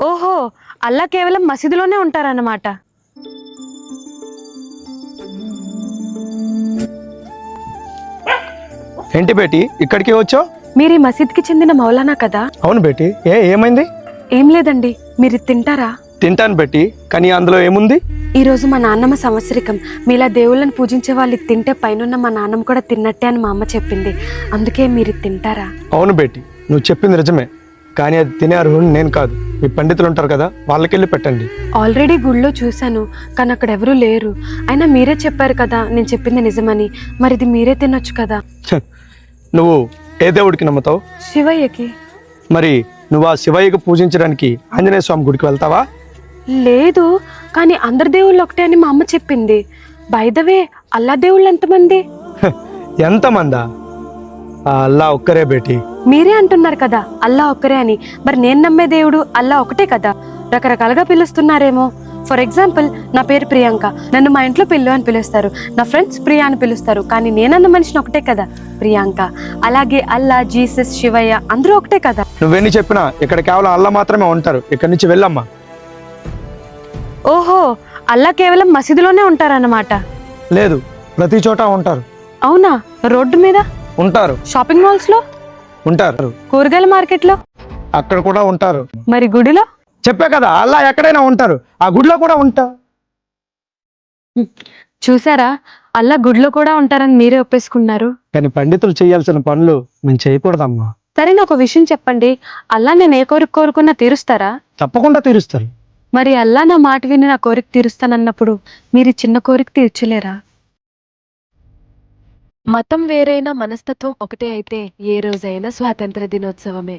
ఓహో, అల్లా కేవలం మసీదులోనే ఉంటారన్నమాట. ఏంటి బేటీ ఇక్కడికి వచ్చావు? మీరు ఈ మసీద్కి చెందిన మౌలానా కదా? అవును బేటీ, ఏమైంది? ఏం లేదండి, మీరు ఇది తింటారా? తింటాను బేటీ, కానీ అందులో ఏముంది? ఈ రోజు మా నాన్నమ్మ సంవత్సరికం. మీలా దేవుళ్ళని పూజించే వాళ్ళు ఇది తింటే పైనున్న మా నాన్నమ్మ కూడా తిన్నట్టే అని మా అమ్మ చెప్పింది. అందుకే మీరు ఇది తింటారా? అవును బేటీ, నువ్వు చెప్పింది నిజమే, కానీ అది తినే అర్హుడు నేను కాదు. మీ పండితులు ఉంటారు కదా, వాళ్ళకెళ్ళి పెట్టండి. ఆల్రెడీ గుళ్ళో చూశాను, కానీ అక్కడ ఎవరూ లేరు. అయినా మీరే చెప్పారు కదా నేను చెప్పింది నిజమని, మరి ఇది మీరే తినొచ్చు కదా. నువ్వు ఏ దేవుడికి నమ్ముతావు? శివయ్యకి. మరి నువ్వు ఆ శివయ్యకి పూజించడానికి ఆంజనేయ స్వామి గుడికి వెళ్తావా? లేదు, కానీ అందరి దేవుళ్ళు ఒకటే అని మా అమ్మ చెప్పింది. బై ద వే, అల్లా దేవుళ్ళు ఎంతమంది? ఎంతమందా? ఆ అల్లా ఒక్కరే బేటీ. మీరే అంటున్నారు కదా అల్లా ఒక్కరే అని, మరి నేను నమ్మే దేవుడు అల్లా ఒకటే కదా. రకరకాలుగా పిలుస్తున్నారేమో. ఫర్ ఎగ్జాంపుల్, నా పేరు ప్రియాంక, నన్ను మా ఇంట్లో పిల్లు అని పిలుస్తారు, నా ఫ్రెండ్స్ ప్రియా అని పిలుస్తారు, కానీ నేనన్న మనిషిని ఒకటే కదా, ప్రియాంక. అలాగే అల్లా, జీసస్, శివయ్య అందరూ ఒకటే కదా. నువ్వెన్ని చెప్పినా ఇక్కడ కేవలం అల్లా మాత్రమే ఉంటారు. ఇక్కడి నుంచి వెళ్ళమ్మా. ఓహో, అల్లా కేవలం మసీదులోనే ఉంటారన్నమాట. లేదు, ప్రతి చోట ఉంటారు. అవునా? రోడ్డు మీద ఉంటారు, షాపింగ్ మాల్స్ లో ఉంటారు, కూరగాయల మార్కెట్ లో అక్కడ కూడా ఉంటారు. మరి గుడిలో? చెప్పే కదా, అల్లా ఎక్కడైనా ఉంటారు, ఆ గుడిలో కూడా ఉంటా. చూసారా, అల్లా గుడిలో కూడా ఉంటారని మీరే ఒప్పేసుకున్నారు. కానీ పండితులు చేయాల్సిన పనులు మేము చేయకూడదమ్మా. సరే, ఒక విషయం చెప్పండి, అల్లా నేను ఏ కోరిక కోరుకున్నా తీరుస్తారా? తప్పకుండా తీరుస్తారు. మరి అల్లా నా మాట విని నా కోరిక తీరుస్తానన్నప్పుడు మీరు చిన్న కోరిక తీర్చలేరా? మతం వేరైనా మనస్తత్వం ఒకటే అయితే ఏ రోజైనా స్వాతంత్ర దినోత్సవమే.